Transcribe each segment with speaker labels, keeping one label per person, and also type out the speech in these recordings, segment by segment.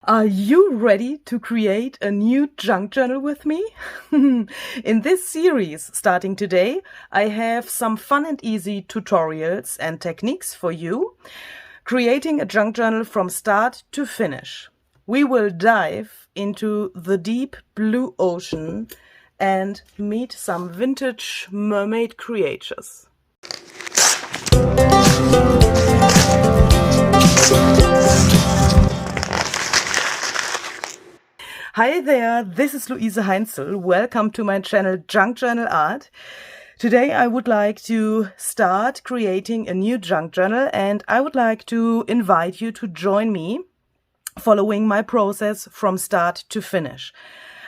Speaker 1: Are you ready to create a new junk journal with me? In this series, starting today, I have some fun and easy tutorials and techniques for you, creating a junk journal from start to finish. We will dive into the deep blue ocean and meet some vintage mermaid creatures. Hi there, this is Luise Heinzel. Welcome to my channel Junk Journal Art. Today I would like to start creating a new junk journal, and I would like to invite you to join me following my process from start to finish.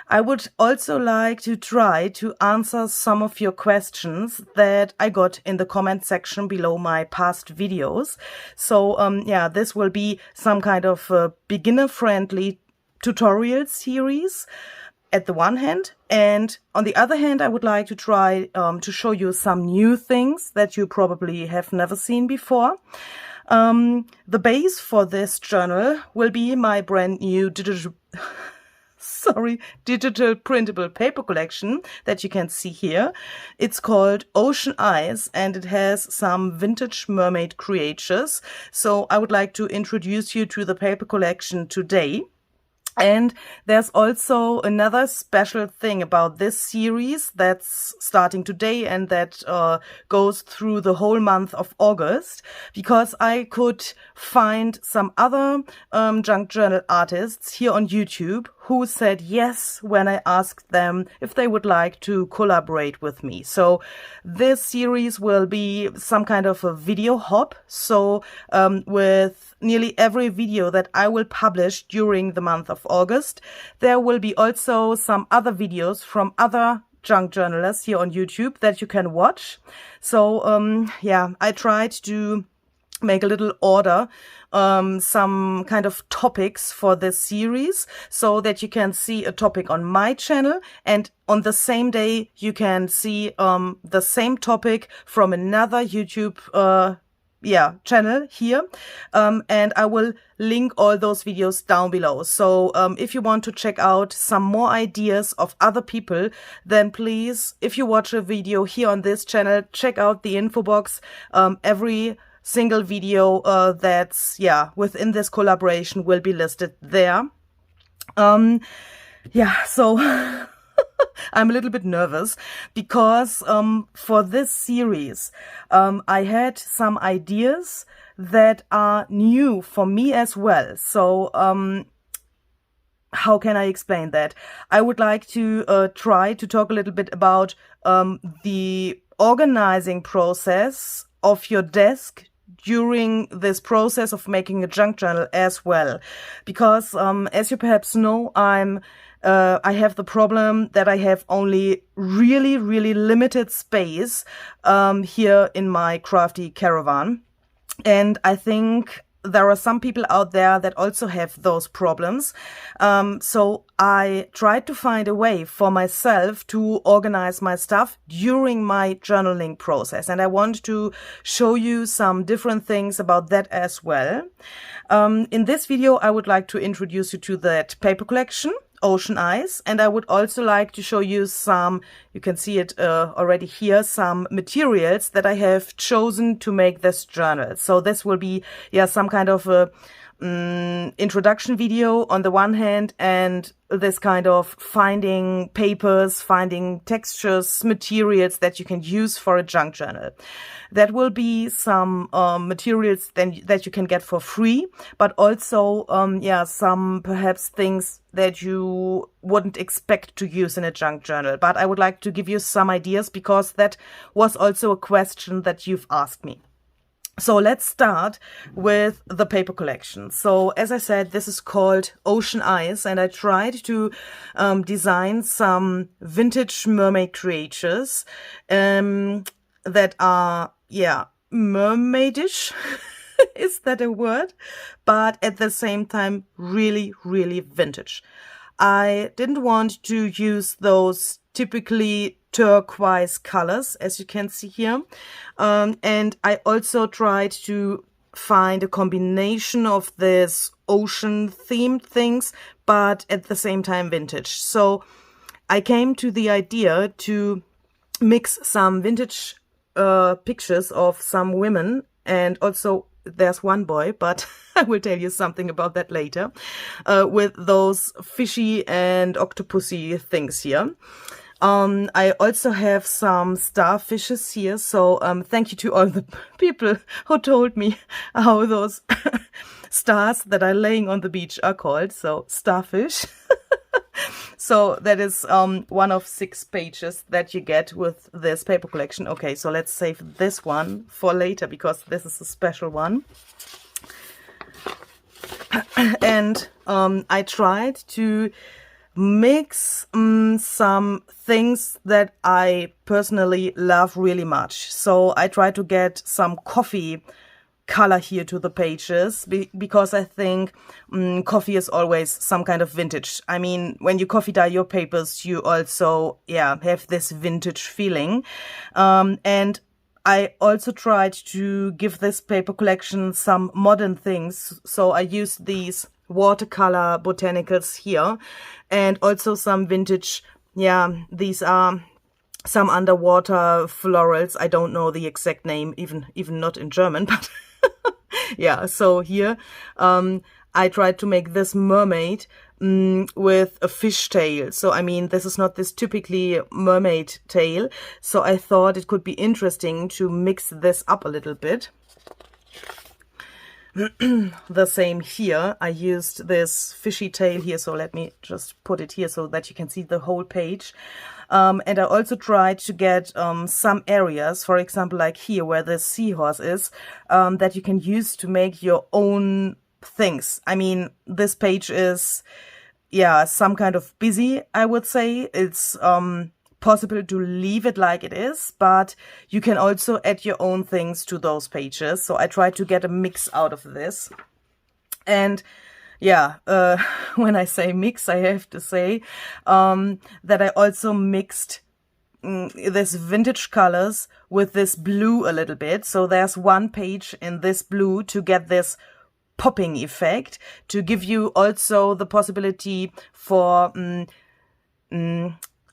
Speaker 1: I would also like to try to answer some of your questions that I got in the comment section below my past videos. So this will be some kind of beginner-friendly tutorial series at the one hand, and on the other hand I would like to try to show you some new things that you probably have never seen before. The base for this journal will be my brand new digital printable paper collection that you can see here. It's called Ocean Eyes and it has some vintage mermaid creatures. So I would like to introduce you to the paper collection today. And there's also another special thing about this series that's starting today and that goes through the whole month of August, because I could find some other junk journal artists here on YouTube who said yes when I asked them if they would like to collaborate with me. So this series will be some kind of a video hop. So with nearly every video that I will publish during the month of August, there will be also some other videos from other junk journalists here on YouTube that you can watch. So I tried to make a little order, some kind of topics for this series so that you can see a topic on my channel, and on the same day you can see the same topic from another YouTube channel here, and I will link all those videos down below. So if you want to check out some more ideas of other people, then please, if you watch a video here on this channel, check out the info box. Every single video that's within this collaboration will be listed there. So I'm a little bit nervous because for this series I had some ideas that are new for me as well. So how can I explain that? I would like to try to talk a little bit about the organizing process of your desk during this process of making a junk journal as well, because as you perhaps know, I have the problem that I have only really limited space here in my crafty caravan, and I think there are some people out there that also have those problems. So I tried to find a way for myself to organize my stuff during my journaling process. And I want to show you some different things about that as well. In this video, I would like to introduce you to that paper collection, Ocean Eyes, and I would also like to show you some, you can see it already here, some materials that I have chosen to make this journal. So this will be some kind of a introduction video on the one hand, and this kind of finding papers, finding textures, materials that you can use for a junk journal. That will be some materials that you can get for free, but also some perhaps things that you wouldn't expect to use in a junk journal. But I would like to give you some ideas because that was also a question that you've asked me. So let's start with the paper collection. So as I said, this is called Ocean Eyes, and I tried to design some vintage mermaid creatures that are, mermaidish. Is that a word? But at the same time, really vintage. I didn't want to use those typically turquoise colors, as you can see here. And I also tried to find a combination of this ocean themed things, but at the same time vintage. So I came to the idea to mix some vintage pictures of some women, and also there's one boy, but I will tell you something about that later, with those fishy and octopusy things here. I also have some starfishes here, so thank you to all the people who told me how those stars that are laying on the beach are called, so starfish. So that is one of 6 pages that you get with this paper collection. Okay, so let's save this one for later because this is a special one. And I tried to mix some things that I personally love really much. So I tried to get some coffee color here to the pages because I think coffee is always some kind of vintage. I mean, when you coffee dye your papers, you also have this vintage feeling. And I also tried to give this paper collection some modern things. So I used these watercolor botanicals here and also some vintage, these are some underwater florals. I don't know the exact name, even not in German, but yeah, so here I tried to make this mermaid with a fish tail. So I mean, this is not this typically mermaid tail, so I thought it could be interesting to mix this up a little bit. The same here. I used this fishy tail here, so let me just put it here so that you can see the whole page. And I also tried to get some areas, for example, like here where the seahorse is, that you can use to make your own things. I mean, this page is, some kind of busy, I would say. It's possible to leave it like it is, but you can also add your own things to those pages. So I tried to get a mix out of this. And when I say mix, I have to say that I also mixed this vintage colors with this blue a little bit. So there's one page in this blue to get this popping effect, to give you also the possibility for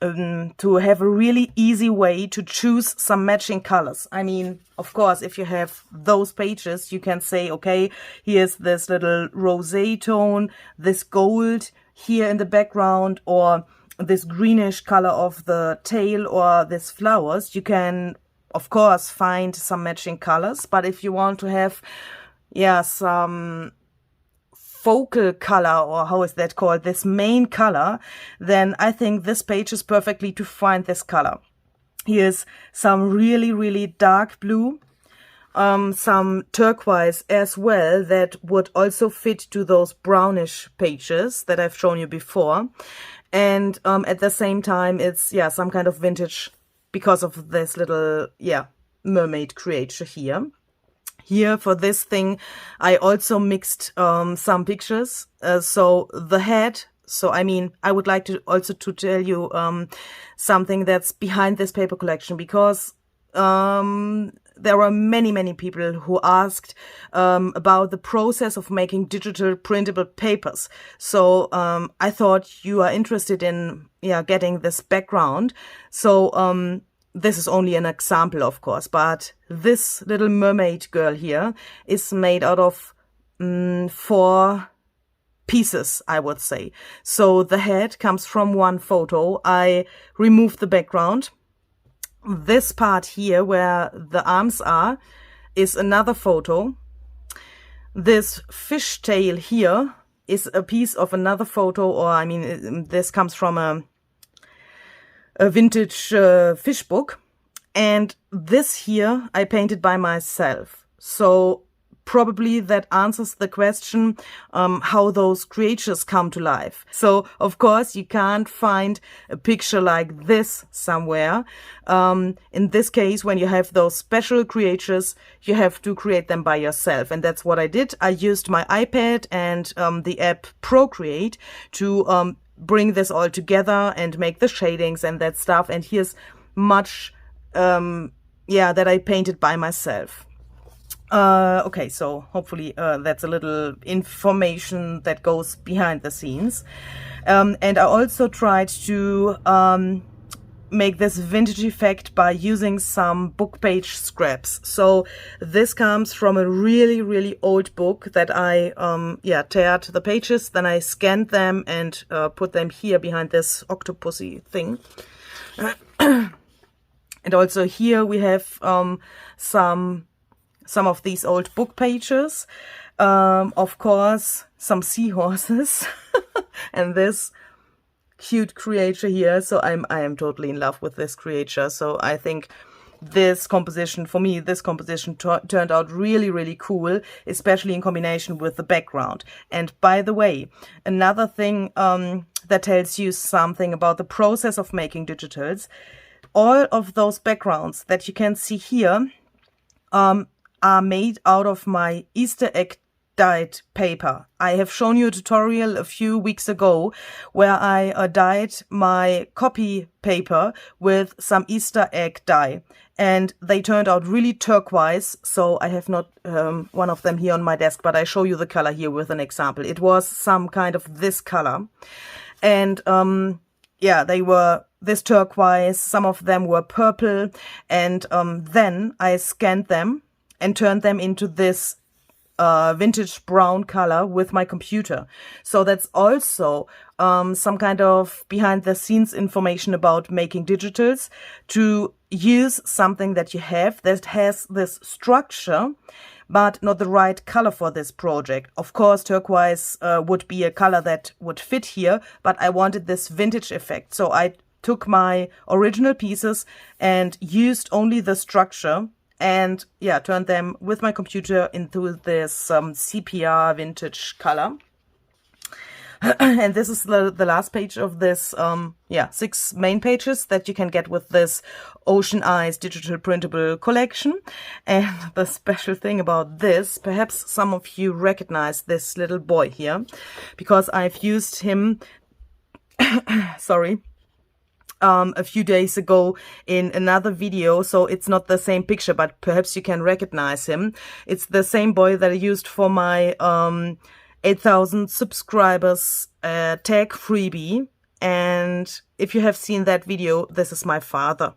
Speaker 1: to have a really easy way to choose some matching colors. I mean, of course, if you have those pages, you can say, okay, here's this little rosé tone, this gold here in the background, or this greenish color of the tail, or this flowers. You can, of course, find some matching colors, but if you want to have, some focal color, or how is that called, this main color, then I think this page is perfectly to find this color. Here's some really, really dark blue, some turquoise as well that would also fit to those brownish pages that I've shown you before. And at the same time, it's, some kind of vintage because of this little, mermaid creature here. Here for this thing, I also mixed some pictures. So the head, so I mean, I would like to also to tell you something that's behind this paper collection, because there are many people who asked about the process of making digital printable papers. So I thought you are interested in getting this background. So this is only an example, of course, but this little mermaid girl here is made out of 4 pieces, I would say. So the head comes from one photo. I removed the background. This part here where the arms are is another photo. This fish tail here is a piece of another photo, or I mean, this comes from a vintage fish book. And this here I painted by myself. So probably that answers the question how those creatures come to life. So of course you can't find a picture like this somewhere. In this case, when you have those special creatures, you have to create them by yourself, and that's what I did. I used my iPad and the app Procreate to bring this all together and make the shadings and that stuff. And here's much that I painted by myself. Okay, so hopefully that's a little information that goes behind the scenes. And I also tried to make this vintage effect by using some book page scraps. So this comes from a really, really old book that I teared the pages, then I scanned them and put them here behind this octopusy thing. And also here we have some of these old book pages. Of course, some seahorses and this cute creature here. So I am totally in love with this creature. So I think this composition, for me, this composition turned out really, really cool, especially in combination with the background. And by the way, another thing that tells you something about the process of making digitals, all of those backgrounds that you can see here are made out of my Easter egg dyed paper. I have shown you a tutorial a few weeks ago where I dyed my copy paper with some Easter egg dye, and they turned out really turquoise. So I have not one of them here on my desk, but I show you the color here with an example. It was some kind of this color, and yeah, they were this turquoise. Some of them were purple, and then I scanned them and turned them into this vintage brown color with my computer. So that's also some kind of behind the scenes information about making digitals, to use something that you have that has this structure but not the right color for this project. Of course, turquoise would be a color that would fit here, but I wanted this vintage effect. So I took my original pieces and used only the structure, and yeah, turned them with my computer into this sepia vintage color. And this is the last page of this 6 main pages that you can get with this Ocean Eyes digital printable collection. And the special thing about this, perhaps some of you recognize this little boy here, because I've used him sorry, a few days ago in another video. So it's not the same picture, but perhaps you can recognize him. It's the same boy that I used for my 8,000 subscribers tag freebie. And if you have seen that video, this is my father.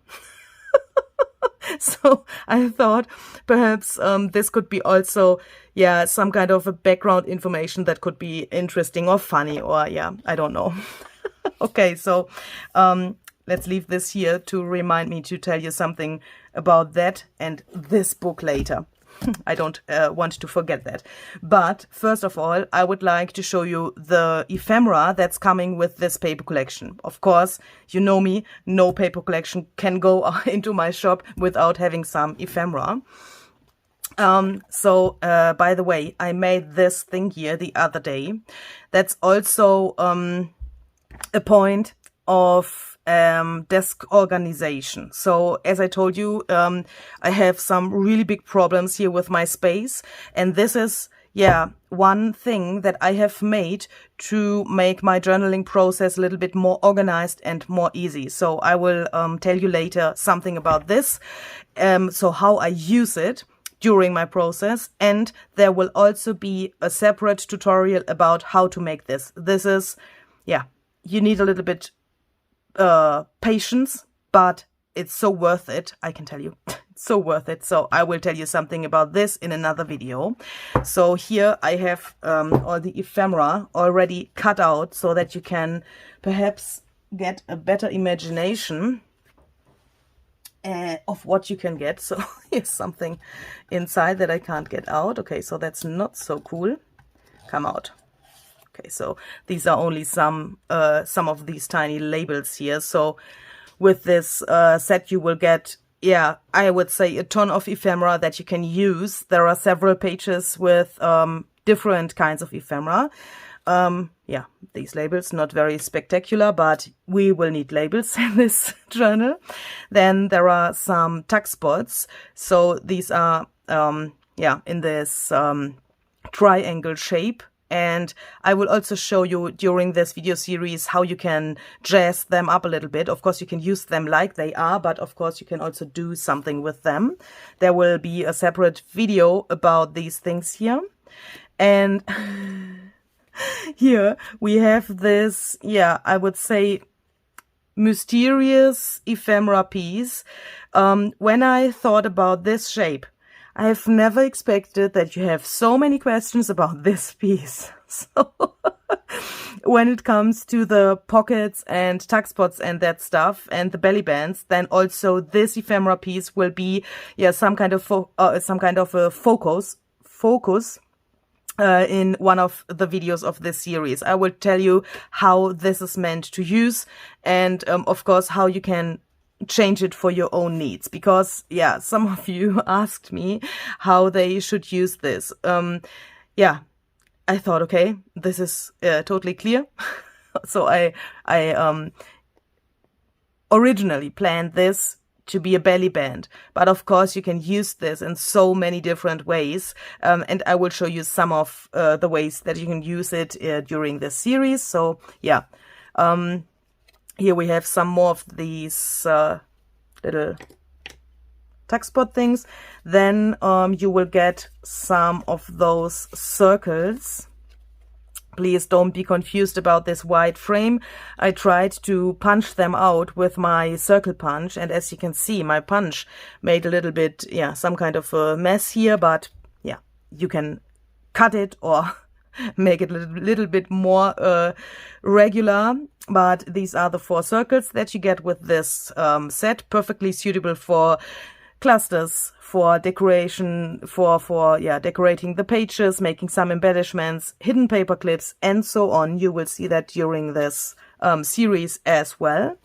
Speaker 1: So I thought perhaps this could be also, yeah, some kind of a background information that could be interesting or funny, or yeah, I don't know. Okay, so let's leave this here to remind me to tell you something about that and this book later. I don't want to forget that. But first of all, I would like to show you the ephemera that's coming with this paper collection. Of course, you know me, no paper collection can go into my shop without having some ephemera. By the way, I made this thing here the other day. That's also a point of desk organization. So as I told you, I have some really big problems here with my space, and this is one thing that I have made to make my journaling process a little bit more organized and more easy. So I will tell you later something about this, so how I use it during my process, and there will also be a separate tutorial about how to make this. This is, you need a little bit patience, but it's so worth it, I can tell you. It's so worth it. So I will tell you something about this in another video. So here I have all the ephemera already cut out so that you can perhaps get a better imagination of what you can get. So here's something inside that I can't get out. Okay, so that's not so cool. Come out. Okay, so these are only some of these tiny labels here. So with this set you will get, I would say a ton of ephemera that you can use. There are several pages with different kinds of ephemera. These labels, not very spectacular, but we will need labels in this journal. Then there are some tuck spots. So these are, in this triangle shape. And I will also show you during this video series how you can jazz them up a little bit. Of course, you can use them like they are, but of course you can also do something with them. There will be a separate video about these things here. And here we have this, yeah, I would say mysterious ephemera piece. When I thought about this shape, I have never expected that you have so many questions about this piece. So when it comes to the pockets and tuck spots and that stuff and the belly bands, then also this ephemera piece will be, yeah, some kind of a focus in one of the videos of this series. I will tell you how this is meant to use, and of course how you can change it for your own needs, because yeah, some of you asked me how they should use this. Yeah, I thought, okay, this is totally clear. So I originally planned this to be a belly band, but of course you can use this in so many different ways, and I will show you some of the ways that you can use it during this series. So yeah, here we have some more of these little tuck spot things. Then you will get some of those circles. Please don't be confused about this white frame. I tried to punch them out with my circle punch, and as you can see, my punch made a little bit, yeah, some kind of a mess here, but yeah, you can cut it or make it a little bit more regular. But these are the 4 circles that you get with this set, perfectly suitable for clusters, for decoration, for yeah, decorating the pages, making some embellishments, hidden paper clips, and so on. You will see that during this series as well.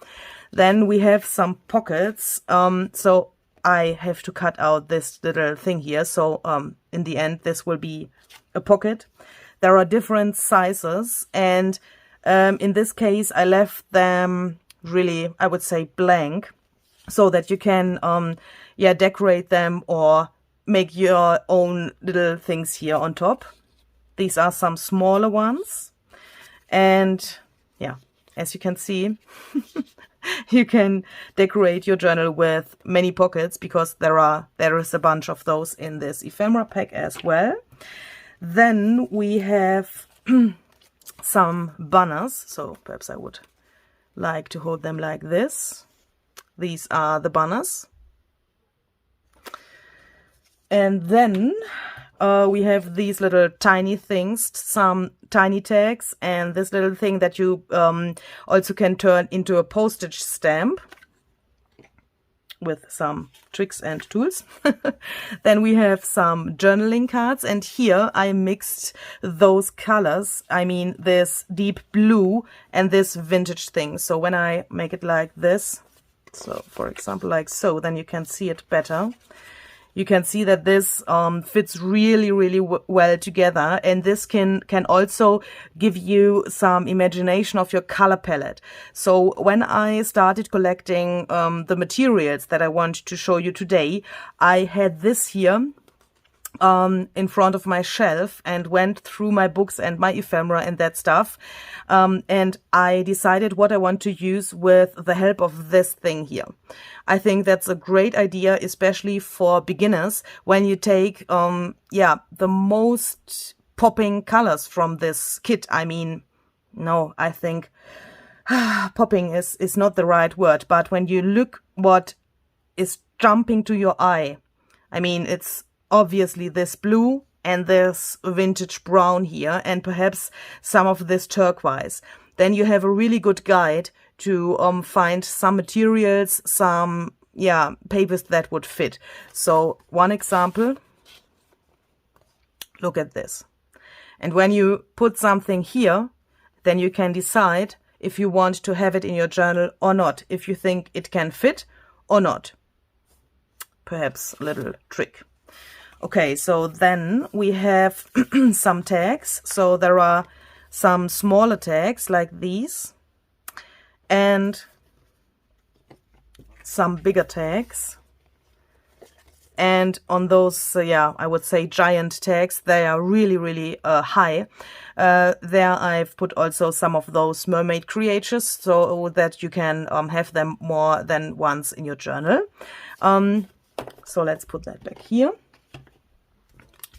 Speaker 1: Then we have some pockets. So I have to cut out this little thing here. So in the end, this will be a pocket. There are different sizes, and in this case, I left them really, I would say, blank, so that you can, yeah, decorate them or make your own little things here on top. These are some smaller ones, and yeah, as you can see, you can decorate your journal with many pockets, because there is a bunch of those in this ephemera pack as well. Then we have some banners, so perhaps I would like to hold them like this. These are the banners. And then we have these little tiny things, some tiny tags, and this little thing that you also can turn into a postage stamp with some tricks and tools. Then we have some journaling cards, and here I mixed those colors. I mean, this deep blue and this vintage thing. So when I make it like this, so for example like so, then you can see it better. You can see that this fits really, really well together, and this can also give you some imagination of your color palette. So when I started collecting the materials that I want to show you today, I had this here in front of my shelf and went through my books and my ephemera and that stuff, and I decided what I want to use with the help of this thing here. I think that's a great idea, especially for beginners, when you take yeah, the most popping colors from this kit. I mean, no, I think popping is not the right word, but when you look what is jumping to your eye, I mean, it's obviously this blue and this vintage brown here, and perhaps some of this turquoise. Then you have a really good guide to find some materials, some, yeah, papers that would fit. So one example, look at this. And when you put something here, then you can decide if you want to have it in your journal or not, if you think it can fit or not. Perhaps a little trick. Okay, so then we have some tags. So there are some smaller tags like these, and some bigger tags. and on those, yeah, I would say giant tags, they are really, really high. There I've put also some of those mermaid creatures so that you can have them more than once in your journal. So let's put that back here.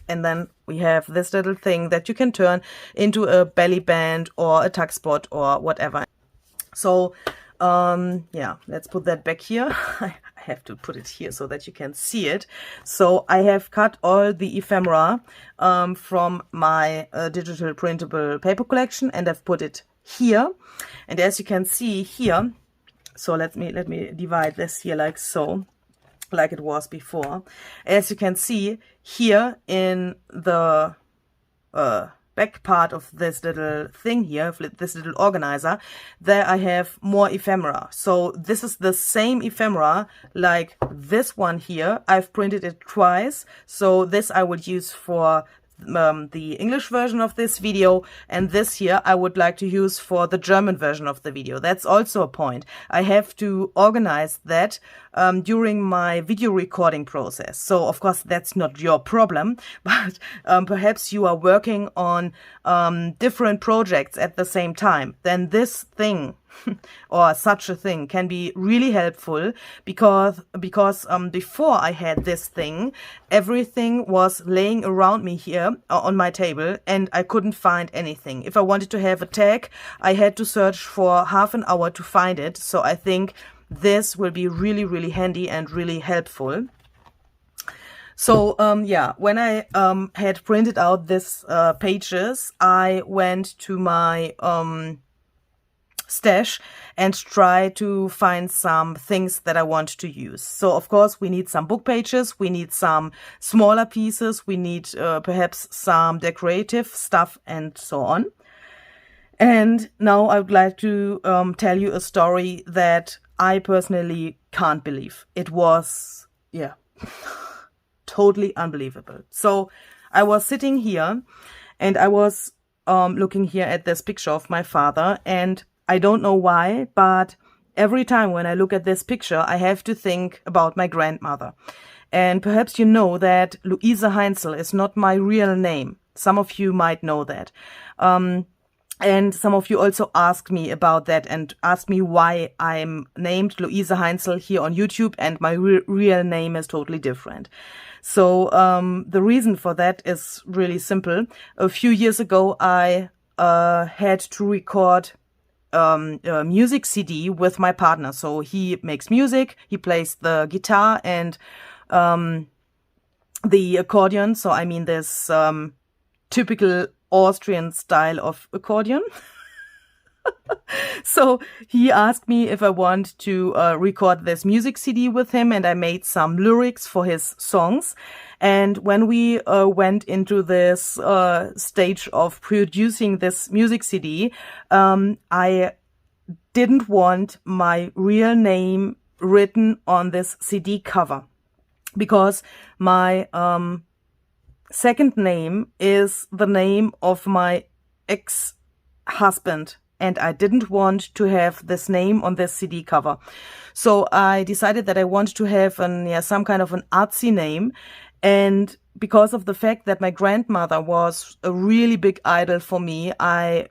Speaker 1: And then we have this little thing that you can turn into a belly band or a tuck spot or whatever. So yeah, let's put that back here. I have to put it here so that you can see it. So I have cut all the ephemera from my digital printable paper collection, and I've put it here. And as you can see here, so let me divide this here like so, like it was before. As you can see here in the back part of this little thing here, this little organizer, there I have more ephemera. So this is the same ephemera like this one here. I've printed it twice. So this I would use for the English version of this video, and this here I would like to use for the German version of the video. That's also a point. I have to organize that during my video recording process. So of course that's not your problem, but perhaps you are working on different projects at the same time. Then this thing or such a thing can be really helpful, because before I had this thing, everything was laying around me here on my table and I couldn't find anything. If I wanted to have a tag, I had to search for half an hour to find it. So I think this will be really, really handy and really helpful. So yeah, when I had printed out this pages, I went to my stash and try to find some things that I want to use. So of course we need some book pages, we need some smaller pieces, we need perhaps some decorative stuff and so on. And now I would like to tell you a story that I personally can't believe. It was, yeah, totally unbelievable. So I was sitting here and I was looking here at this picture of my father, and I don't know why, but every time when I look at this picture, I have to think about my grandmother. And perhaps you know that Luise Heinzel is not my real name. Some of you might know that. And some of you also asked me about that and asked me why I'm named Luise Heinzel here on YouTube and my real name is totally different. So the reason for that is really simple. A few years ago, I had to record a music CD with my partner. So he makes music, he plays the guitar and the accordion. So I mean this typical Austrian style of accordion. So he asked me if I want to record this music CD with him, and I made some lyrics for his songs. And when we went into this stage of producing this music CD, I didn't want my real name written on this CD cover, because my second name is the name of my ex-husband, and I didn't want to have this name on this CD cover. So I decided that I want to have some kind of an artsy name. And because of the fact that my grandmother was a really big idol for me, I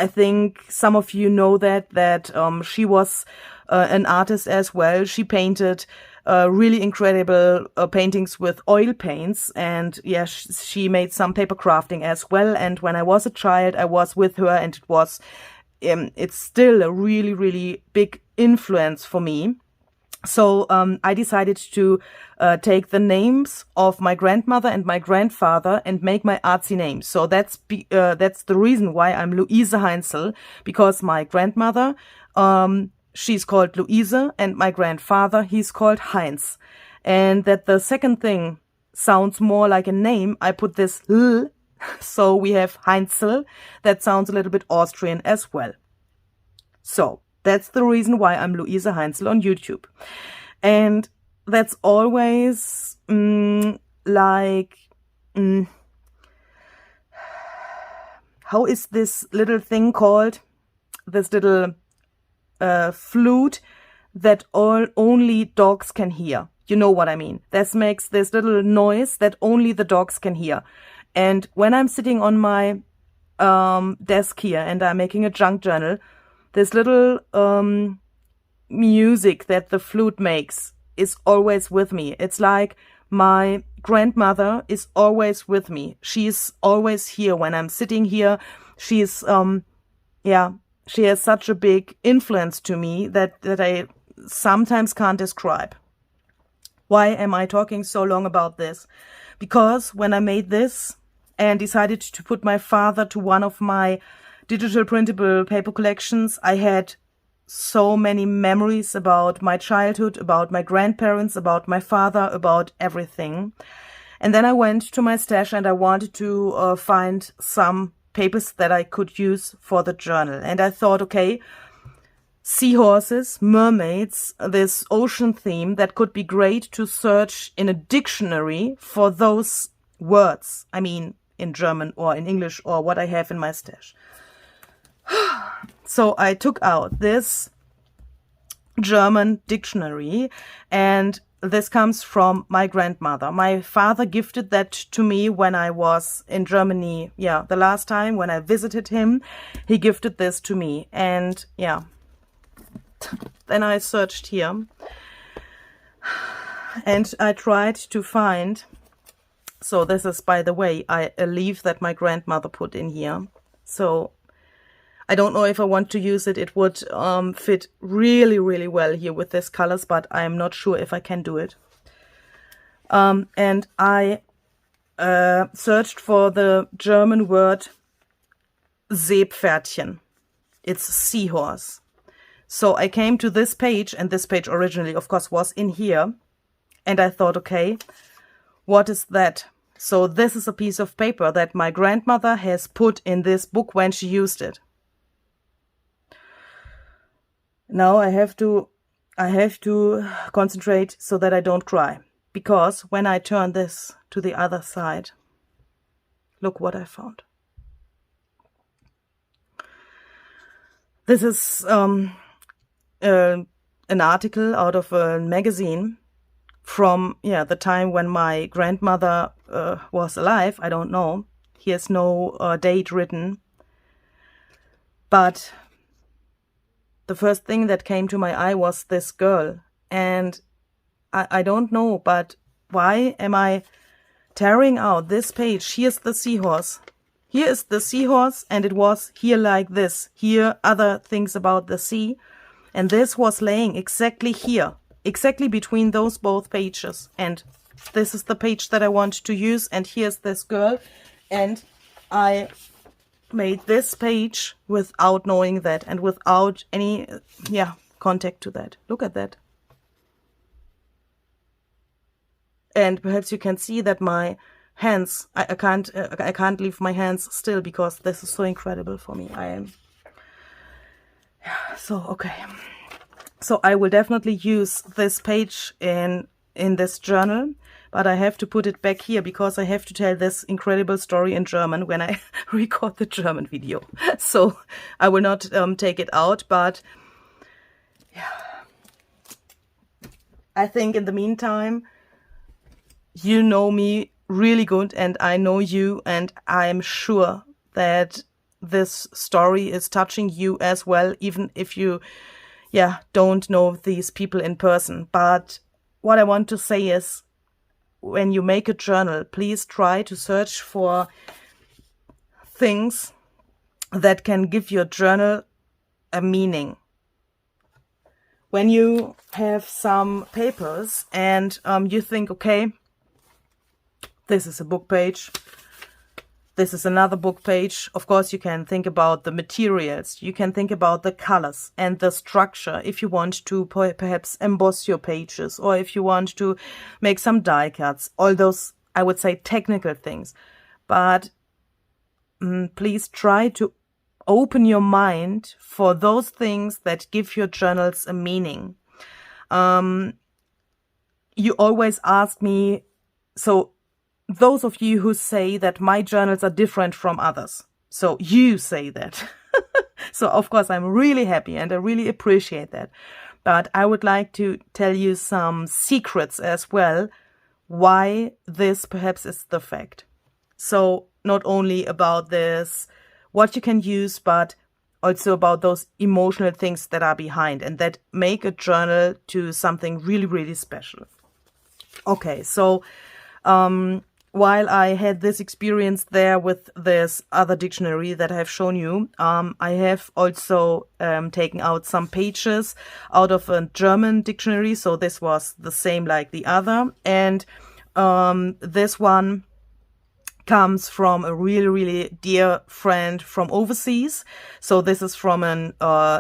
Speaker 1: think some of you know that she was an artist as well. She painted really incredible paintings with oil paints, and yeah, she made some paper crafting as well. And when I was a child, I was with her, and it was it's still a really, really big influence for me. So I decided to take the names of my grandmother and my grandfather and make my artsy name. So that's the reason why I'm Luise Heinzel, because my grandmother, she's called Luise, and my grandfather, he's called Heinz. And that the second thing sounds more like a name, I put this L, so we have Heinzel. That sounds a little bit Austrian as well. So that's the reason why I'm Luise Heinzel on YouTube. And that's always how is this little thing called? This little flute that only dogs can hear. You know what I mean. This makes this little noise that only the dogs can hear. And when I'm sitting on my desk here and I'm making a junk journal, this little music that the flute makes is always with me. It's like my grandmother is always with me. She's always here when I'm sitting here. She's she has such a big influence to me that I sometimes can't describe. Why am I talking so long about this? Because when I made this and decided to put my father to one of my digital printable paper collections, I had so many memories about my childhood, about my grandparents, about my father, about everything. And then I went to my stash and I wanted to find some papers that I could use for the journal. And I thought, okay, seahorses, mermaids, this ocean theme, that could be great to search in a dictionary for those words. I mean, in German or in English or what I have in my stash. So I took out this German dictionary, and this comes from my grandmother. My father gifted that to me when I was in Germany. Yeah, the last time when I visited him, he gifted this to me. And yeah, then I searched here and I tried to find, so this is, by the way, a leaf that my grandmother put in here. So I don't know if I want to use it. It would fit really, really well here with these colors, but I'm not sure if I can do it. And I searched for the German word Seepferdchen. It's seahorse. So I came to this page, and this page originally, of course, was in here. And I thought, okay, what is that? So this is a piece of paper that my grandmother has put in this book when she used it. Now I have to concentrate so that I don't cry. Because when I turn this to the other side, look what I found. This is an article out of a magazine from the time when my grandmother was alive. I don't know. Here's no date written. But the first thing that came to my eye was this girl. And I don't know, but why am I tearing out this page? Here's the seahorse. Here is the seahorse, and it was here like this. Here other things about the sea. And this was laying exactly here, exactly between those both pages. And this is the page that I want to use. And here's this girl. And I made this page without knowing that and without any contact to that. Look at that. And perhaps you can see that my hands, I can't leave my hands still because this is so incredible for me. Okay. So I will definitely use this page in this journal, but I have to put it back here because I have to tell this incredible story in German when I record the German video. So I will not take it out, but I think in the meantime, you know me really good and I know you, and I'm sure that this story is touching you as well, even if you don't know these people in person. But what I want to say is, when you make a journal, please try to search for things that can give your journal a meaning. When you have some papers and you think, okay, this is a book page, this is another book page. Of course, you can think about the materials. You can think about the colors and the structure if you want to perhaps emboss your pages, or if you want to make some die cuts. All those, I would say, technical things. But please try to open your mind for those things that give your journals a meaning. You always ask me, so those of you who say that my journals are different from others. So you say that. So of course I'm really happy and I really appreciate that. but I would like to tell you some secrets as well, why this perhaps is the fact. So not only about this, what you can use, but also about those emotional things that are behind and that make a journal to something really, really special. Okay, so while I had this experience there with this other dictionary that I have shown you, I have also taken out some pages out of a German dictionary. So this was the same like the other. And this one comes from a really, really dear friend from overseas. So this is from an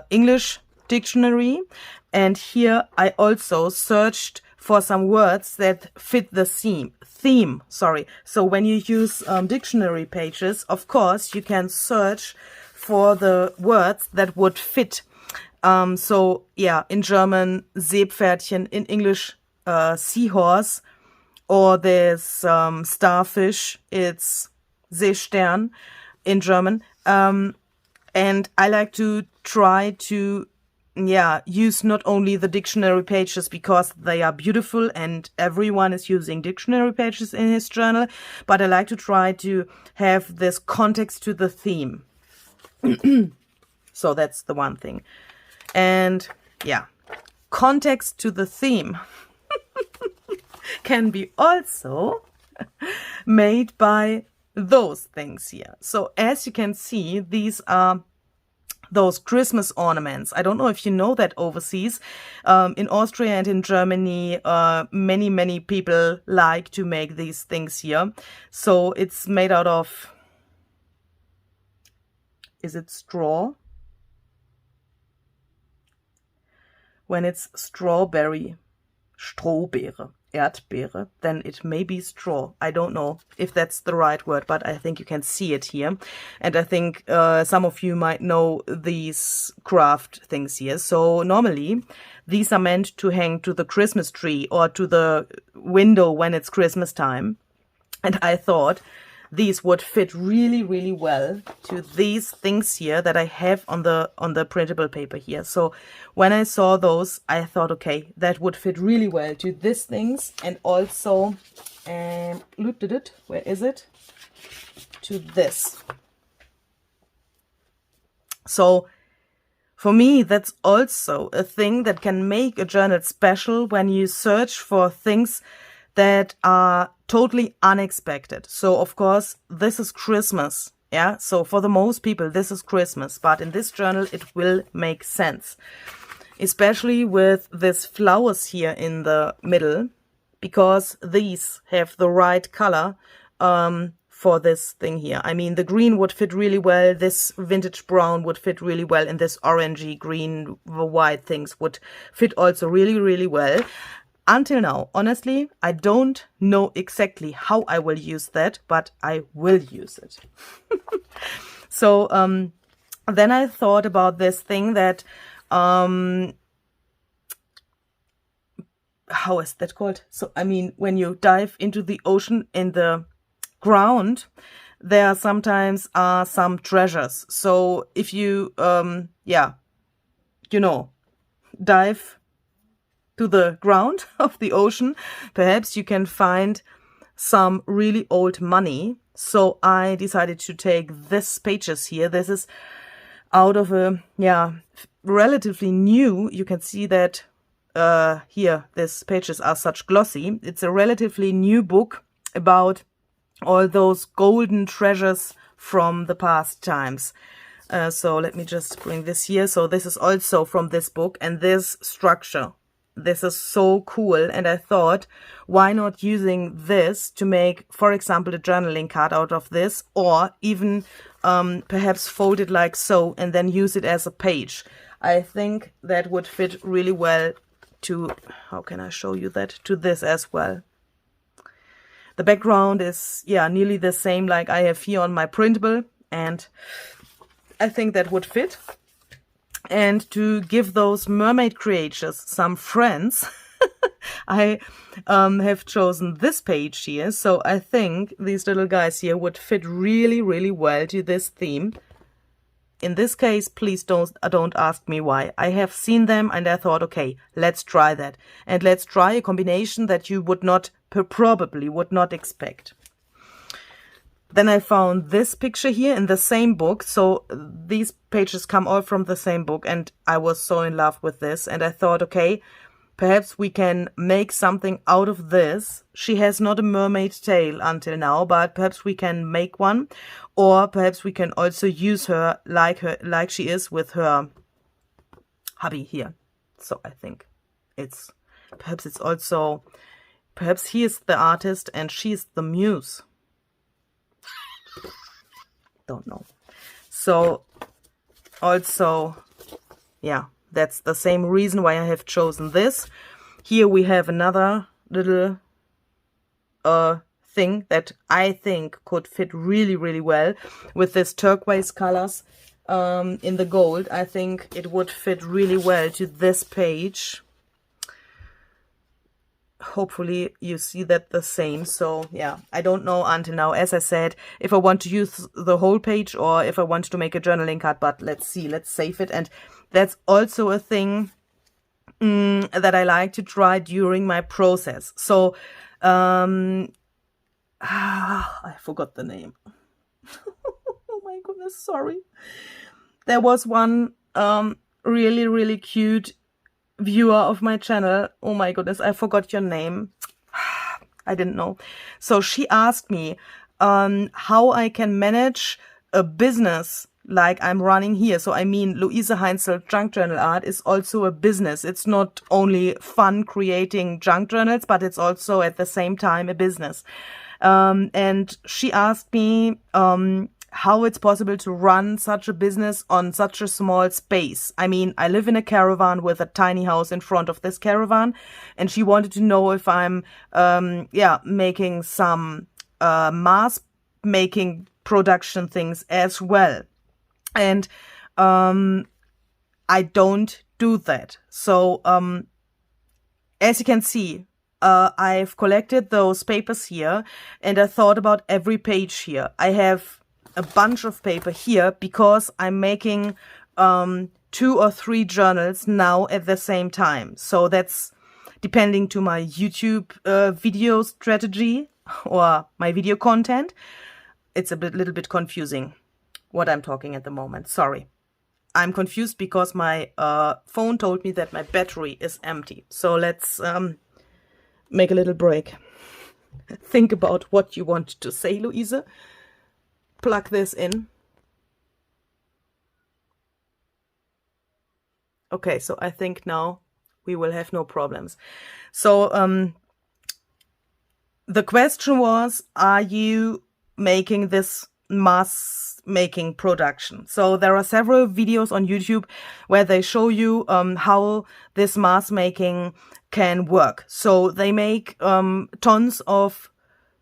Speaker 1: English dictionary. And here I also searched for some words that fit the theme. So when you use dictionary pages, of course, you can search for the words that would fit. So yeah, in German, Seepferdchen, in English, seahorse, or this starfish, it's Seestern in German. And I like to try to use not only the dictionary pages because they are beautiful and everyone is using dictionary pages in his journal, but I like to try to have this context to the theme. So that's the one thing. And yeah, context to the theme can be also made by those things here. So as you can see, these are those Christmas ornaments. I don't know if you know that overseas. In Austria and in Germany, many people like to make these things here. So it's made out of, is it straw? When it's strawberry, Strohbeere, Erdbeere, then it may be straw. I don't know if that's the right word, but I think you can see it here. And I think some of you might know these craft things here. So normally these are meant to hang to the Christmas tree or to the window when it's Christmas time. And I thought these would fit really, really well to these things here that I have on the printable paper here. So when I saw those, I thought, okay, that would fit really well to these things, and also, where is it? To this. So for me, that's also a thing that can make a journal special when you search for things that are totally unexpected. So of course, this is Christmas. Yeah, so for the most people, this is Christmas. But in this journal, it will make sense. Especially with these flowers here in the middle, because these have the right color for this thing here. I mean, the green would fit really well. This vintage brown would fit really well. And this orangey green, the white things would fit also really, really well. Until now, honestly, I don't know exactly how I will use that, but I will use it. So then I thought about this thing that, how is that called? So, I mean, when you dive into the ocean in the ground, there sometimes are some treasures. So if you, dive to the ground of the ocean, perhaps you can find some really old money. So I decided to take this pages here. This is out of a, relatively new. You can see that here, these pages are such glossy. It's a relatively new book about all those golden treasures from the past times. So let me just bring this here. So this is also from this book, and this structure. This is so cool, and I thought, why not using this to make, for example, a journaling card out of this, or even perhaps fold it like so and then use it as a page. I think that would fit really well to, how can I show you that, to this as well. The background is, nearly the same like I have here on my printable, and I think that would fit. And to give those mermaid creatures some friends, I have chosen this page here. So I think these little guys here would fit really, really well to this theme. in this case, please don't ask me why. I have seen them and I thought, okay, let's try that. And let's try a combination that you would not, probably would not expect. Then I found this picture here in the same book. So these pages come all from the same book, and I was so in love with this. And I thought, okay, perhaps we can make something out of this. She has not a mermaid tail until now, but perhaps we can make one. Or perhaps we can also use her like she is with her hubby here. So I think perhaps he is the artist and she's the muse. Don't know. So also, yeah, that's the same reason why I have chosen this. Here we have another little thing that I think could fit really, really well with this turquoise colors in the gold. I think it would fit really well to this page. Hopefully you see that the same. So yeah, I don't know until now, as I said, if I want to use the whole page or if I want to make a journaling card, but let's see, let's save it. And that's also a thing that I like to try during my process. So I forgot the name. Oh my goodness, sorry. There was one really, really cute viewer of my channel. Oh my goodness, I forgot your name. I didn't know. So she asked me how I can manage a business like I'm running here. So I mean, Louise Heinzel Junk Journal Art is also a business. It's not only fun creating junk journals, but it's also at the same time a business. And she asked me how it's possible to run such a business on such a small space. I mean, I live in a caravan with a tiny house in front of this caravan, and she wanted to know if I'm, making some mass making production things as well. And I don't do that. So as you can see, I've collected those papers here, and I thought about every page here. I have a bunch of paper here because I'm making 2 or 3 journals now at the same time. So that's depending to my YouTube video strategy or my video content. It's a little bit confusing what I'm talking at the moment. Sorry. I'm confused because my phone told me that my battery is empty. So let's make a little break. Think about what you want to say, Louise. Plug this in. Okay, so I think now we will have no problems. So the question was, are you making this mass making production? So there are several videos on YouTube where they show you how this mass making can work. So they make tons of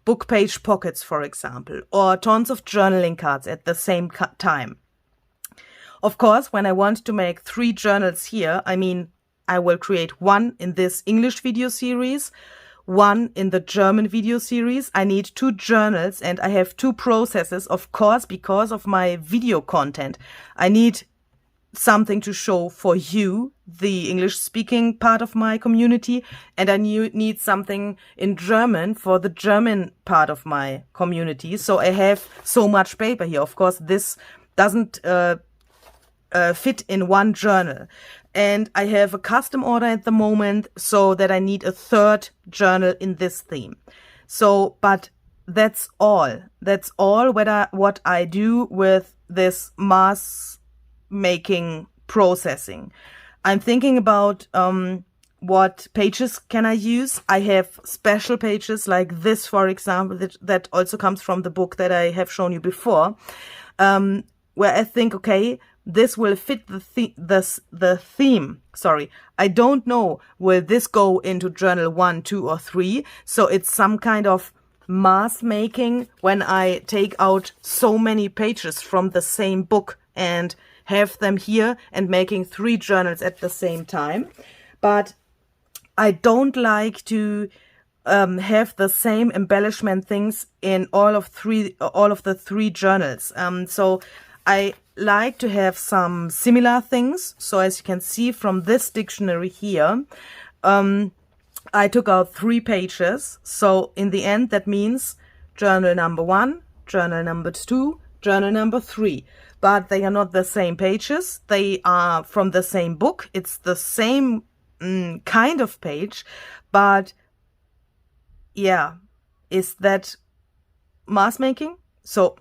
Speaker 1: book page pockets, for example, or tons of journaling cards at the same time. Of course, when I want to make 3 journals here, I mean, I will create one in this English video series, one in the German video series. I need 2 journals and I have 2 processes, of course, because of my video content. I need something to show for you, the English-speaking part of my community, and I need something in German for the German part of my community. So I have so much paper here. Of course, this doesn't fit in one journal. And I have a custom order at the moment, so that I need a 3rd journal in this theme. So, but that's all. That's all what I do with this mass making processing. I'm thinking about what pages can I use. I have special pages like this, for example, that also comes from the book that I have shown you before, where I think, okay, this will fit the theme. Sorry, I don't know, will this go into journal 1, 2, or 3? So it's some kind of mass making when I take out so many pages from the same book and have them here and making 3 journals at the same time. But I don't like to have the same embellishment things in all of the 3 journals. So I like to have some similar things. So as you can see from this dictionary here, I took out 3 pages. So in the end, that means journal number 1, journal number 2, journal number 3. But they are not the same pages. They are from the same book. It's the same kind of page. But yeah, is that mask making? So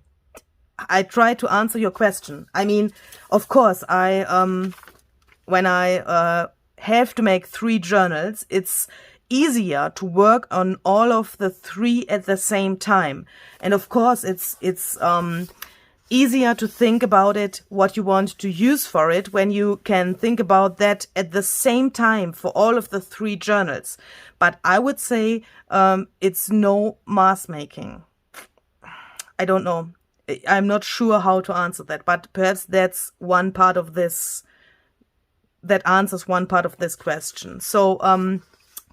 Speaker 1: I try to answer your question. I mean, of course, when I have to make 3 journals, it's easier to work on all of the 3 at the same time. And of course, it's easier to think about it, what you want to use for it, when you can think about that at the same time for all of the 3 journals. But I would say it's no mask making. I don't know. I'm not sure how to answer that, but perhaps that's one part of this, that answers one part of this question. So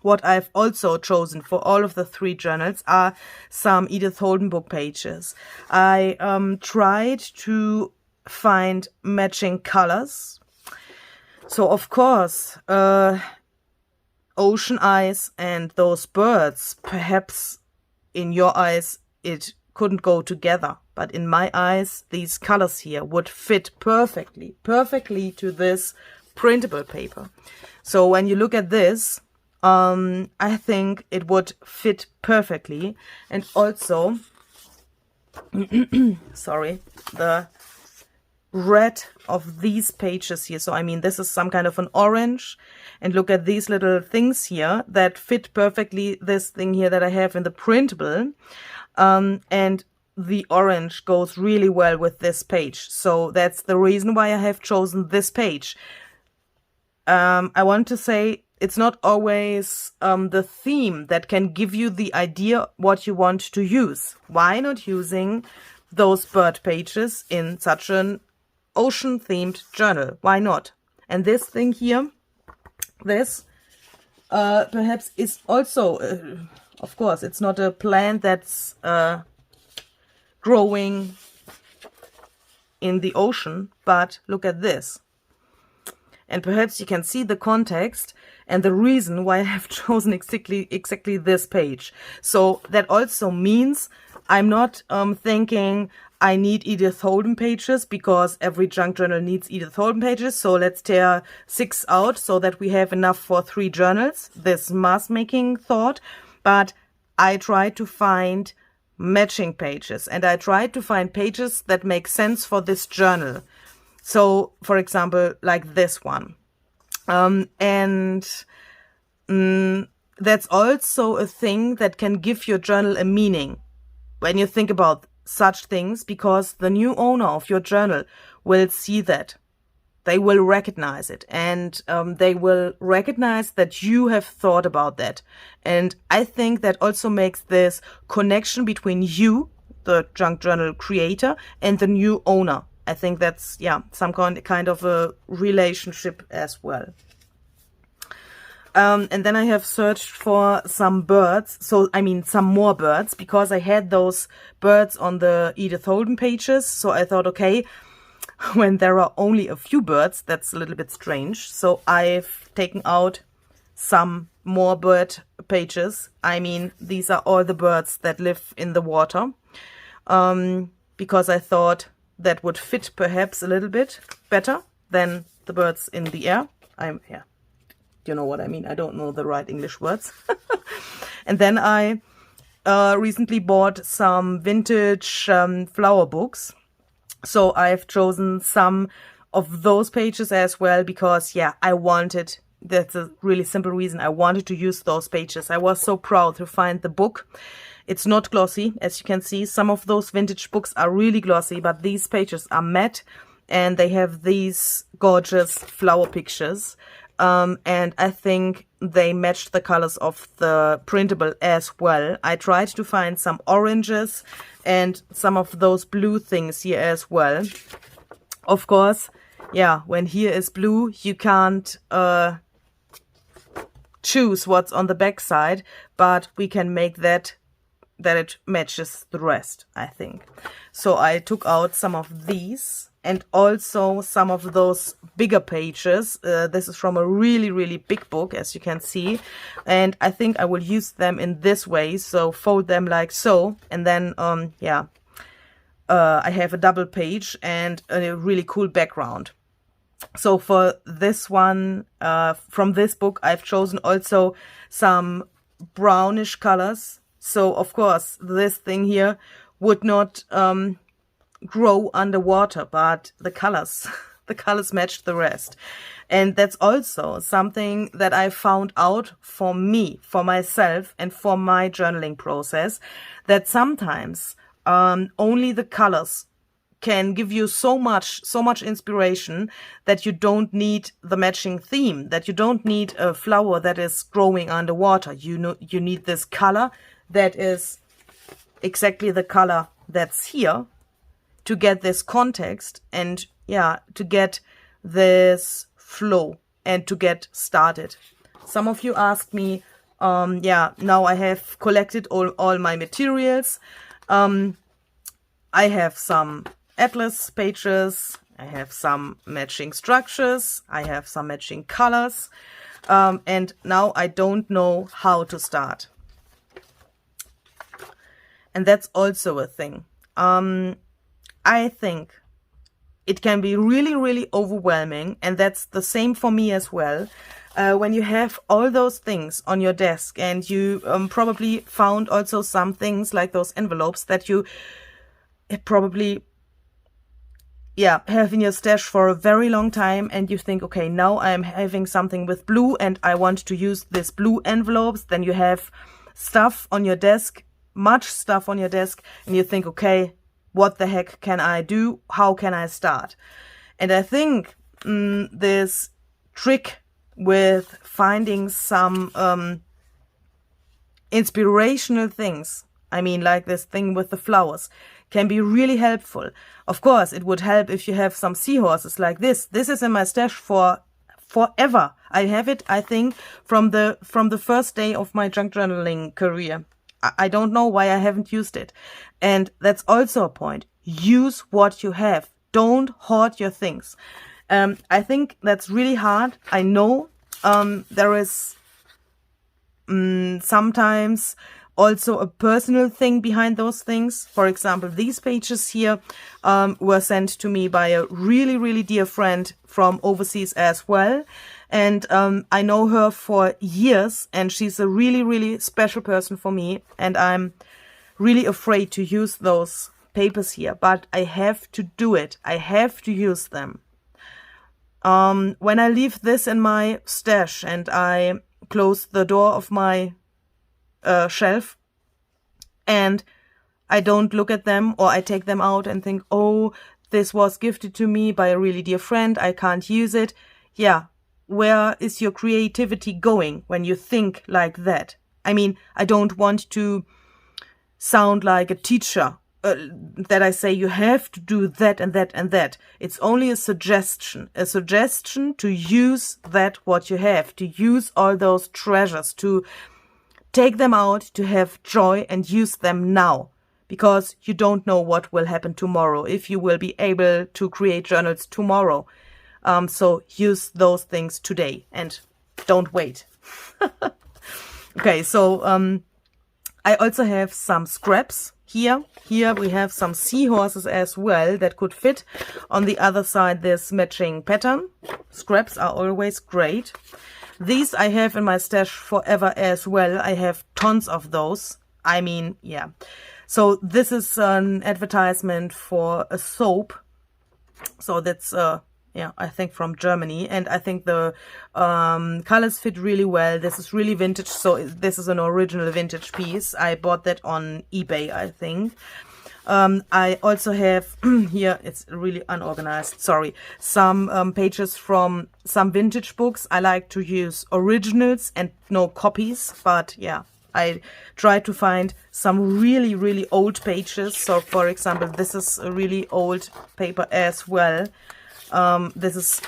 Speaker 1: what I've also chosen for all of the 3 journals are some Edith Holden book pages. I tried to find matching colors. So of course, ocean eyes and those birds, perhaps in your eyes it couldn't go together. But in my eyes, these colors here would fit perfectly to this printable paper. So when you look at this, I think it would fit perfectly. And also, sorry, the red of these pages here. So I mean, this is some kind of an orange. And look at these little things here that fit perfectly this thing here that I have in the printable. And the orange goes really well with this page. So that's the reason why I have chosen this page. I want to say it's not always the theme that can give you the idea what you want to use. Why not using those bird pages in such an ocean-themed journal? Why not? And this thing here, this perhaps is also, of course, it's not a plant that's growing in the ocean, but look at this. And perhaps you can see the context and the reason why I have chosen exactly this page. So that also means I'm not thinking I need Edith Holden pages because every junk journal needs Edith Holden pages. So let's tear 6 out so that we have enough for 3 journals. This mask making thought. But I try to find matching pages, and I tried to find pages that make sense for this journal. So, for example, like this one. That's also a thing that can give your journal a meaning when you think about such things, because the new owner of your journal will see that. They will recognize it, and they will recognize that you have thought about that. And I think that also makes this connection between you, the junk journal creator, and the new owner. I think that's, yeah, some kind of a relationship as well. And then I have searched for some birds. So, I mean, some more birds, because I had those birds on the Edith Holden pages. So I thought, okay, when there are only a few birds, that's a little bit strange. So I've taken out some more bird pages. I mean, these are all the birds that live in the water. Because I thought that would fit perhaps a little bit better than the birds in the air. Yeah, you know what I mean. I don't know the right English words. And then I recently bought some vintage flower books. So I've chosen some of those pages as well because, yeah, I wanted, that's a really simple reason, I wanted to use those pages. I was so proud to find the book. It's not glossy, as you can see. Some of those vintage books are really glossy, but these pages are matte and they have these gorgeous flower pictures. And I think they matched the colors of the printable as well. I tried to find some oranges and some of those blue things here as well. Of course, yeah, when here is blue, you can't choose what's on the back side, but we can make that it matches the rest, I think. So I took out some of these and also some of those bigger pages. This is from a really, really big book, as you can see. And I think I will use them in this way. So fold them like so. And then, yeah, I have a double page and a really cool background. So for this one, from this book, I've chosen also some brownish colors. So of course, this thing here would not grow underwater, but the colors, the colors matched the rest. And that's also something that I found out for me, for myself, and for my journaling process, that sometimes only the colors can give you so much inspiration that you don't need the matching theme, that you don't need a flower that is growing underwater. You know, you need this color that is exactly the color that's here to get this context and, yeah, to get this flow and to get started. Some of you asked me, yeah, now I have collected all my materials. I have some atlas pages, I have some matching structures, I have some matching colors, and now I don't know how to start. And that's also a thing. I think it can be really, really overwhelming, and that's the same for me as well. When you have all those things on your desk, and you probably found also some things like those envelopes that you probably, yeah, have in your stash for a very long time, and you think, okay, now I'm having something with blue and I want to use this blue envelopes. Then you have stuff on your desk, much stuff on your desk, and you think, okay, what the heck can I do? How can I start? And I think this trick with finding some inspirational things, I mean, like this thing with the flowers, can be really helpful. Of course, it would help if you have some seahorses like this. This is in my stash for forever. I have it, I think, from the first day of my junk journaling career. I don't know why I haven't used it. And that's also a point. Use what you have. Don't hoard your things. I think that's really hard. I know there is sometimes also a personal thing behind those things. For example, these pages here were sent to me by a really, really dear friend from overseas as well. And I know her for years, and she's a really, really special person for me. And I'm really afraid to use those papers here, but I have to do it. I have to use them. When I leave this in my stash and I close the door of my shelf and I don't look at them, or I take them out and think, oh, this was gifted to me by a really dear friend, I can't use it. Yeah, where is your creativity going when you think like that? I mean, I don't want to sound like a teacher that I say you have to do that and that and that. It's only a suggestion to use that what you have, to use all those treasures, to take them out, to have joy and use them now, because you don't know what will happen tomorrow, if you will be able to create journals tomorrow. So use those things today and don't wait. Okay, so I also have some scraps here. Here we have some seahorses as well that could fit. On the other side, this matching pattern. Scraps are always great. These I have in my stash forever as well. I have tons of those. I mean, yeah. So this is an advertisement for a soap. So that's yeah, I think from Germany, and I think the colors fit really well. This is really vintage, so this is an original vintage piece. I bought that on eBay, I think. I also have here, it's really unorganized, sorry, some pages from some vintage books. I like to use originals and no copies, but yeah, I try to find some really, really old pages. So for example, this is a really old paper as well. This is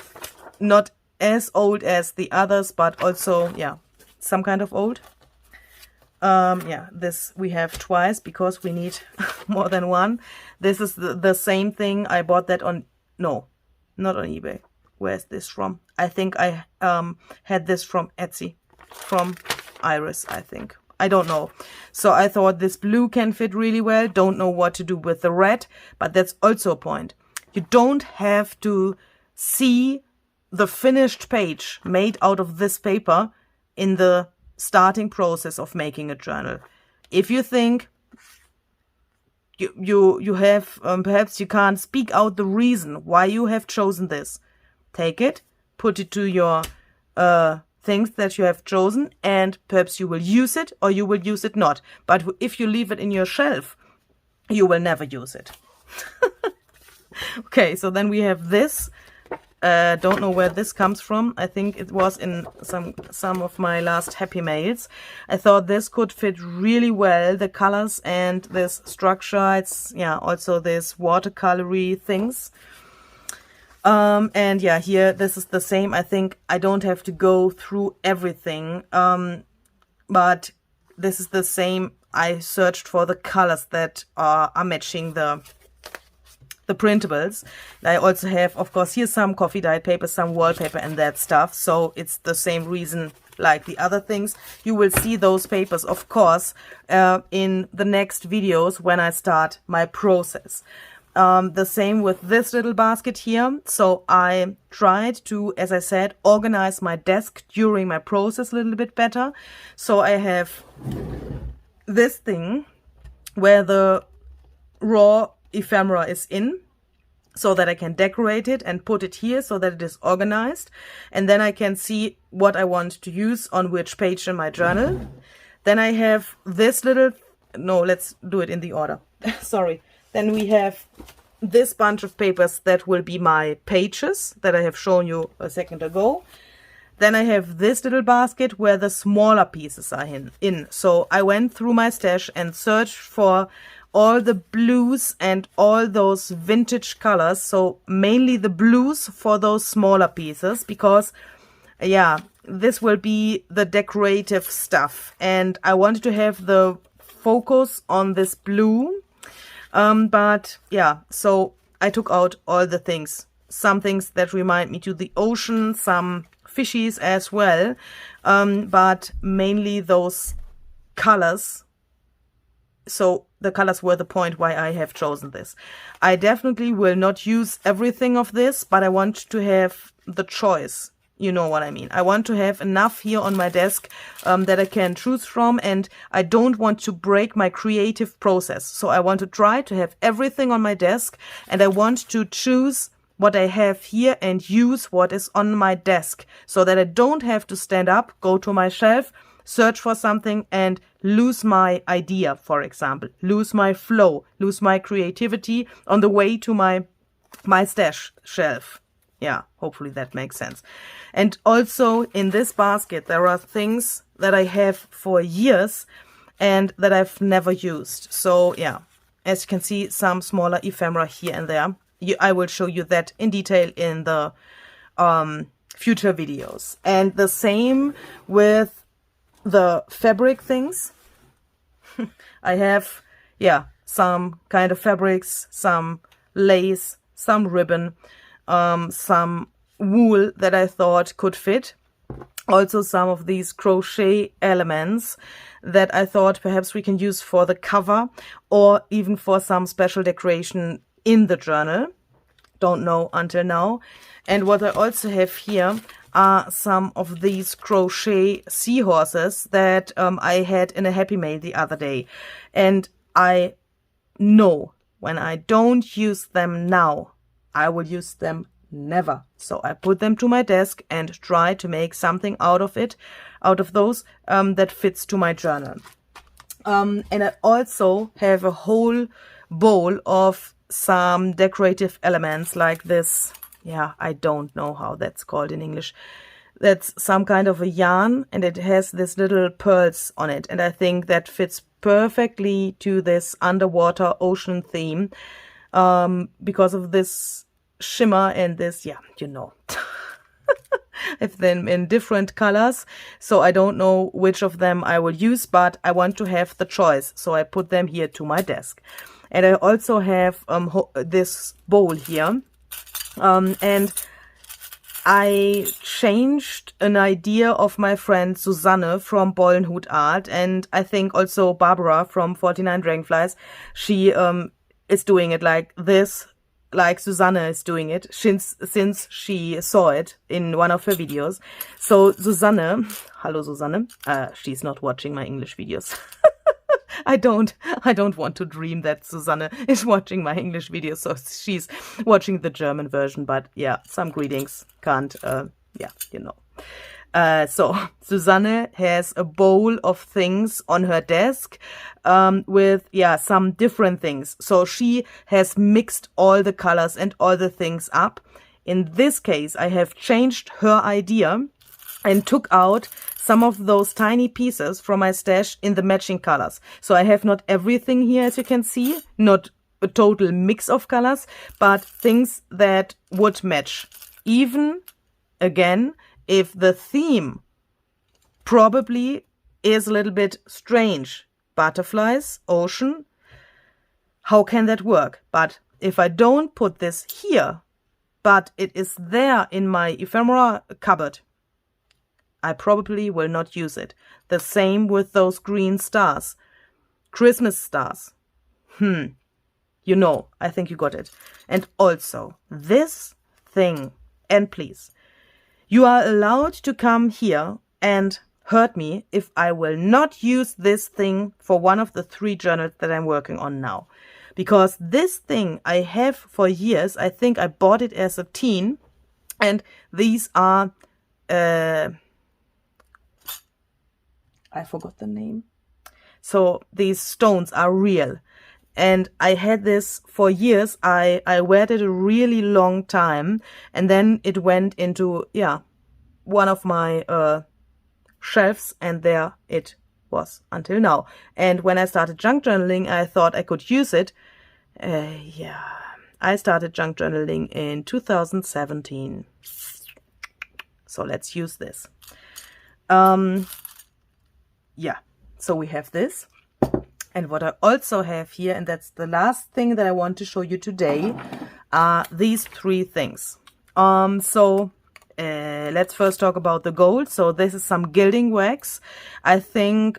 Speaker 1: not as old as the others, but also, yeah, some kind of old. Yeah, this we have twice because we need more than one. This is the same thing. I bought that on No, not on eBay. Where's this from? I think I had this from Etsy, from Iris, I think. I don't know. So I thought this blue can fit really well. Don't know what to do with the red, but that's also a point. You don't have to see the finished page made out of this paper in the starting process of making a journal. If you think you have, perhaps you can't speak out the reason why you have chosen this, take it, put it to your things that you have chosen, and perhaps you will use it or you will use it not. But if you leave it in your shelf, you will never use it. Okay, so then we have this. Don't know where this comes from. I think it was in some of my last Happy Mails. I thought this could fit really well, the colors and this structure. It's, yeah, also this watercolory things. And yeah, here, this is the same. I think I don't have to go through everything. But this is the same. I searched for the colors that are matching the printables. I also have, of course, here some coffee dyed paper, some wallpaper and that stuff. So it's the same reason like the other things. You will see those papers, of course, in the next videos when I start my process. The same with this little basket here. So I tried to, as I said, organize my desk during my process a little bit better. So I have this thing where the raw ephemera is in, so that I can decorate it and put it here so that it is organized. And then I can see what I want to use on which page in my journal. Then I have this little, no, let's do it in the order. Sorry. Then we have this bunch of papers that will be my pages that I have shown you a second ago. Then I have this little basket where the smaller pieces are in. So I went through my stash and searched for all the blues and all those vintage colors. So mainly the blues for those smaller pieces, because yeah, this will be the decorative stuff. And I wanted to have the focus on this blue. But yeah, so I took out all the things. Some things that remind me to the ocean, some fishies as well. But mainly those colors. So the colors were the point why I have chosen this. I definitely will not use everything of this, but I want to have the choice. You know what I mean. I want to have enough here on my desk that I can choose from, and I don't want to break my creative process. So I want to try to have everything on my desk, and I want to choose what I have here and use what is on my desk, so that I don't have to stand up, go to my shelf, search for something and lose my idea, for example, lose my flow, lose my creativity on the way to my stash shelf. Yeah, hopefully that makes sense. And also in this basket, there are things that I have for years and that I've never used. So yeah, as you can see, some smaller ephemera here and there. I will show you that in detail in the future videos. And the same with the fabric things. I have, yeah, some kind of fabrics, some lace, some ribbon, some wool that I thought could fit. Also some of these crochet elements that I thought perhaps we can use for the cover or even for some special decoration in the journal. Don't know until now. And what I also have here are some of these crochet seahorses that I had in a Happy Mail the other day. And I know when I don't use them now, I will use them never. So I put them to my desk and try to make something out of it, out of those that fits to my journal. And I also have a whole bowl of some decorative elements like this. Yeah, I don't know how that's called in English. That's some kind of a yarn and it has this little pearls on it. And I think that fits perfectly to this underwater ocean theme because of this shimmer and this, yeah, you know. If them in different colors, so I don't know which of them I will use, but I want to have the choice, so I put them here to my desk. And I also have this bowl here And I changed an idea of my friend Susanne from Bollenhut Art, and I think also Barbara from 49 Dragonflies. She is doing it like this, like Susanne is doing it since she saw it in one of her videos. So Susanne, hello Susanne, she's not watching my English videos. I don't want to dream that Susanne is watching my English videos, so she's watching the German version, but yeah, some greetings, can't, yeah, you know. So Susanne has a bowl of things on her desk, with, yeah, some different things. So she has mixed all the colors and all the things up. In this case, I have changed her idea and took out some of those tiny pieces from my stash in the matching colors. So I have not everything here, as you can see, not a total mix of colors, but things that would match. Even, again, if the theme probably is a little bit strange. Butterflies, ocean, how can that work? But if I don't put this here, but it is there in my ephemera cupboard, I probably will not use it. The same with those green stars. Christmas stars. You know, I think you got it. And also, this thing, and please, you are allowed to come here and hurt me if I will not use this thing for one of the 3 journals that I'm working on now. Because this thing I have for years. I think I bought it as a teen. And these are... I forgot the name. So these stones are real. And I had this for years. I weared it a really long time. And then it went into, yeah, one of my shelves. And there it was until now. And when I started junk journaling, I thought I could use it. Yeah, I started junk journaling in 2017. So let's use this. Yeah, so we have this. And what I also have here, and that's the last thing that I want to show you today, are these 3 things. Let's first talk about the gold. So this is some gilding wax. I think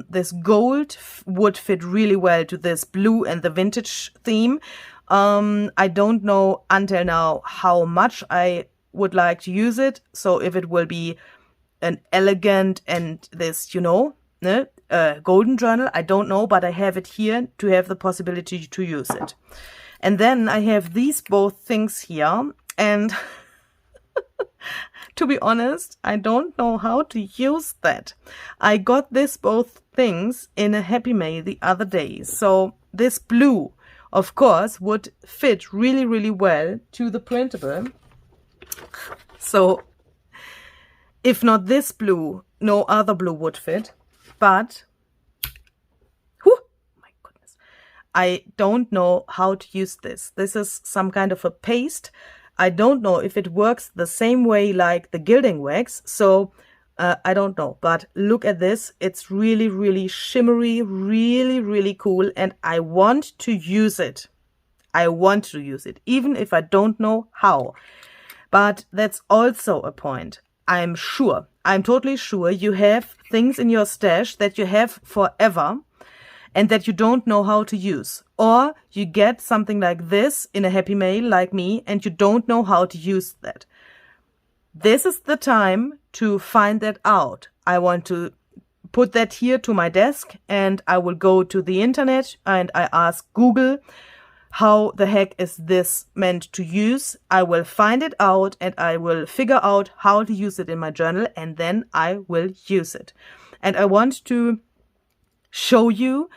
Speaker 1: this gold would fit really well to this blue and the vintage theme. I don't know until now how much I would like to use it. So if it will be an elegant and this, you know, golden journal, I don't know, but I have it here to have the possibility to use it. And then I have these both things here, and to be honest, I don't know how to use that. I got this both things in a Happy Mail the other day. So this blue, of course, would fit really, really well to the printable. So if not this blue, no other blue would fit. But, my goodness, I don't know how to use this. This is some kind of a paste. I don't know if it works the same way like the gilding wax. So I don't know. But look at this. It's really, really shimmery, really, really cool. And I want to use it. I want to use it, even if I don't know how. But that's also a point. I'm totally sure you have things in your stash that you have forever and that you don't know how to use. Or you get something like this in a Happy Mail like me and you don't know how to use that. This is the time to find that out. I want to put that here to my desk and I will go to the internet and I ask Google, how the heck is this meant to use? I will find it out and I will figure out how to use it in my journal and then I will use it. And I want to show you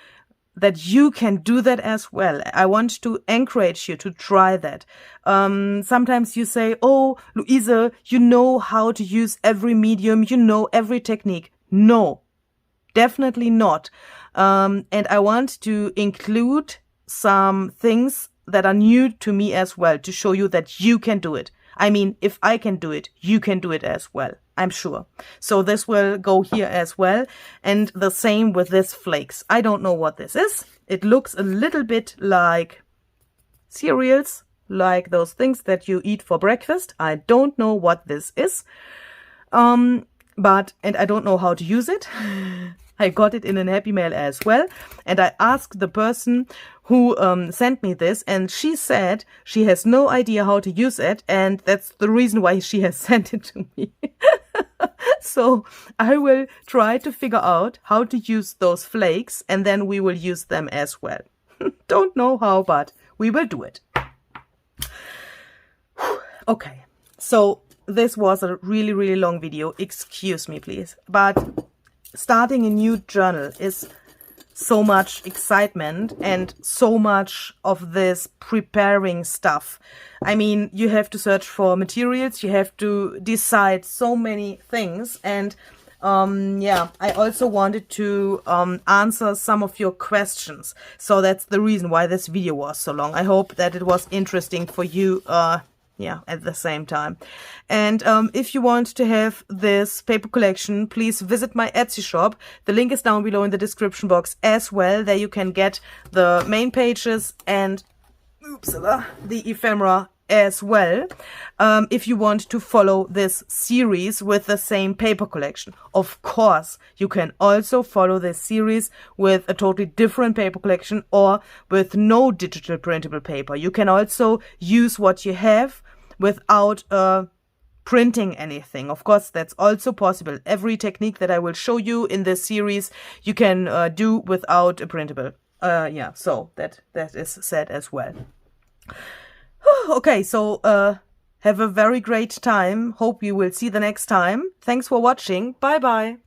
Speaker 1: that you can do that as well. I want to encourage you to try that. Sometimes you say, oh, Luise, you know how to use every medium, you know every technique. No, definitely not. And I want to include some things that are new to me as well to show you that you can do it. I mean, if I can do it, you can do it as well. I'm sure. So this will go here as well. And the same with this flakes. I don't know what this is. It looks a little bit like cereals. like those things that you eat for breakfast. I don't know what this is, and I don't know how to use it. I got it in an Happy Mail as well, and I asked the person who sent me this, and she said she has no idea how to use it, and that's the reason why she has sent it to me. So I will try to figure out how to use those flakes, and then we will use them as well. Don't know how, but we will do it. Okay, so this was a really, really long video. Excuse me, please. But starting a new journal is so much excitement and so much of this preparing stuff. I mean, you have to search for materials, you have to decide so many things, and yeah, I also wanted to answer some of your questions. So that's the reason why this video was so long. I hope that it was interesting for you, yeah, at the same time. And if you want to have this paper collection, please visit my Etsy shop. The link is down below in the description box as well. There you can get the main pages and the ephemera as well, if you want to follow this series with the same paper collection. Of course, you can also follow this series with a totally different paper collection or with no digital printable paper. You can also use what you have without printing anything. Of course, that's also possible. Every technique that I will show you in this series, you can do without a printable. Yeah, so that is said as well. Okay, so have a very great time. Hope you will see the next time. Thanks for watching. Bye bye.